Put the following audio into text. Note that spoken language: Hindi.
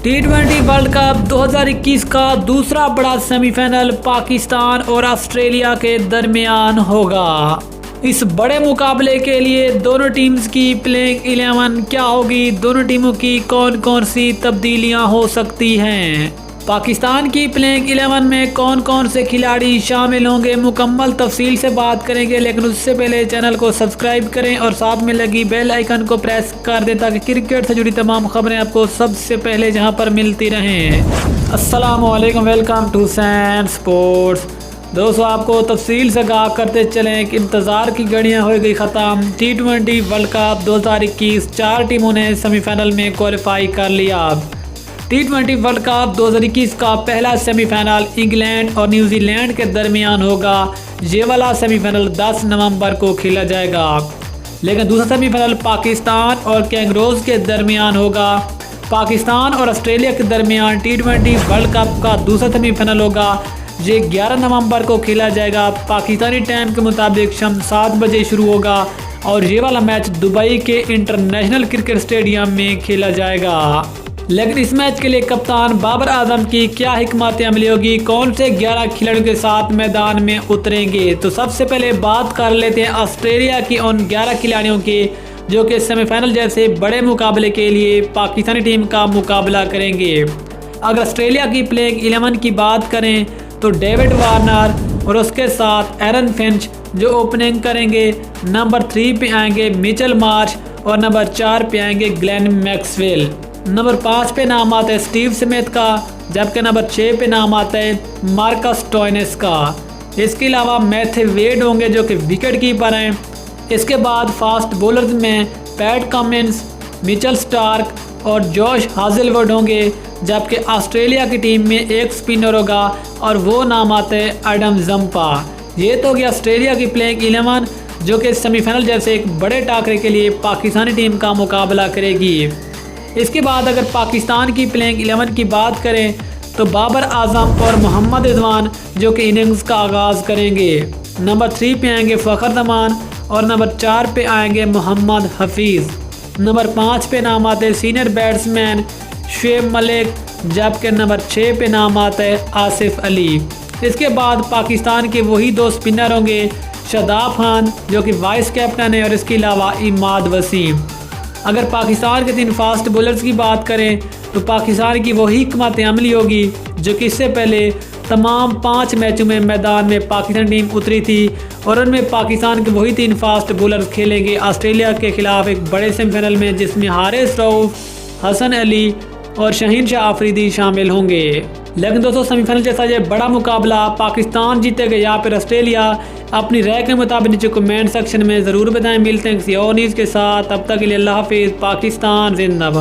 T20 वर्ल्ड कप 2021 का दूसरा बड़ा सेमीफाइनल पाकिस्तान और ऑस्ट्रेलिया के दरमियान होगा। इस बड़े मुकाबले के लिए दोनों टीम्स की प्लेइंग 11 क्या होगी, दोनों टीमों की कौन कौन सी तब्दीलियां हो सकती हैं, पाकिस्तान की प्लेइंग 11 में कौन कौन से खिलाड़ी शामिल होंगे, मुकम्मल तफसील से बात करेंगे। लेकिन उससे पहले चैनल को सब्सक्राइब करें और साथ में लगी बेल आइकन को प्रेस कर दें ताकि क्रिकेट से जुड़ी तमाम खबरें आपको सबसे पहले जहां पर मिलती रहें। अस्सलाम वालेकुम, वेलकम टू सैन स्पोर्ट्स। दोस्तों, आपको तफसील से आगाह करते चलें कि इंतज़ार की घड़ियाँ हो गई ख़त्म। T20 वर्ल्ड कप 2021 4 टीमों ने सेमीफाइनल में क्वालिफाई कर लिया। T20 वर्ल्ड कप 2021 का पहला सेमीफाइनल इंग्लैंड और न्यूजीलैंड के दरमियान होगा। ये वाला सेमीफाइनल 10 नवंबर को खेला जाएगा। लेकिन दूसरा सेमीफाइनल पाकिस्तान और कैंगरोज के दरमियान होगा। पाकिस्तान और ऑस्ट्रेलिया के दरमियान T20 वर्ल्ड कप का दूसरा सेमीफाइनल होगा। ये 11 नवंबर को खेला जाएगा। पाकिस्तानी टाइम के मुताबिक शाम 7 बजे शुरू होगा और ये वाला मैच दुबई के इंटरनेशनल क्रिकेट स्टेडियम में खेला जाएगा। लेकिन इस मैच के लिए कप्तान बाबर आजम की क्या हिकमत अमली होगी, कौन से 11 खिलाड़ियों के साथ मैदान में उतरेंगे। तो सबसे पहले बात कर लेते हैं ऑस्ट्रेलिया की उन 11 खिलाड़ियों की जो कि सेमीफाइनल जैसे बड़े मुकाबले के लिए पाकिस्तानी टीम का मुकाबला करेंगे। अगर ऑस्ट्रेलिया की प्लेइंग 11 की बात करें तो डेविड वार्नर और उसके साथ एरन फिंच जो ओपनिंग करेंगे। नंबर 3 पे आएंगे मिचेल मार्श और नंबर 4 पे आएंगे ग्लेन मैक्सवेल। नंबर 5 पे नाम आता है स्टीव स्मिथ का, जबकि नंबर 6 पे नाम आता है मार्कस स्टोइनिस का। इसके अलावा मैथ्यू वेड होंगे जो कि विकेट कीपर हैं। इसके बाद फास्ट बॉलर्स में पैट कमिंस, मिचेल स्टार्क और जॉश हाजलवुड होंगे। जबकि ऑस्ट्रेलिया की टीम में एक स्पिनर होगा और वो नाम आता है एडम जंपा। ये तो गया ऑस्ट्रेलिया की प्लेइंग 11 जो कि सेमीफाइनल जैसे एक बड़े टाकरे के लिए पाकिस्तानी टीम का मुकाबला करेगी। इसके बाद अगर पाकिस्तान की प्लेइंग 11 की बात करें तो बाबर आजम और मोहम्मद रिजवान जो कि इनिंग्स का आगाज़ करेंगे। नंबर 3 पे आएंगे फ़खर जमान और नंबर 4 पे आएंगे मोहम्मद हफीज़। नंबर 5 पे नाम आते हैं सीनियर बैट्समैन शुएब मलिक, जबकि नंबर 6 पे नाम आता है आसिफ अली। इसके बाद पाकिस्तान के वही 2 स्पिनर होंगे, शादाब खान जो कि वाइस कैप्टन है और इसके अलावा इमाद वसीम। अगर पाकिस्तान के 3 फास्ट बॉलर्स की बात करें तो पाकिस्तान की वही हिकमत अमली होगी जो कि इससे पहले तमाम 5 मैचों में मैदान में पाकिस्तान टीम उतरी थी और उनमें पाकिस्तान के वही 3 फास्ट बॉलर्स खेलेंगे ऑस्ट्रेलिया के खिलाफ एक बड़े सेमीफाइनल में, जिसमें हारिस रऊफ, हसन अली और शहीन शाह अफरीदी शामिल होंगे। लेकिन दोस्तों, सेमीफाइनल जैसा ये बड़ा मुकाबला पाकिस्तान जीतेगा या फिर ऑस्ट्रेलिया, अपनी राय के मुताबिक नीचे कमेंट सेक्शन में ज़रूर बताएं। मिलते हैं किसी और न्यूज़ के साथ, तब तक के लिए अल्लाह हाफिज़। पाकिस्तान जिंदाबाद।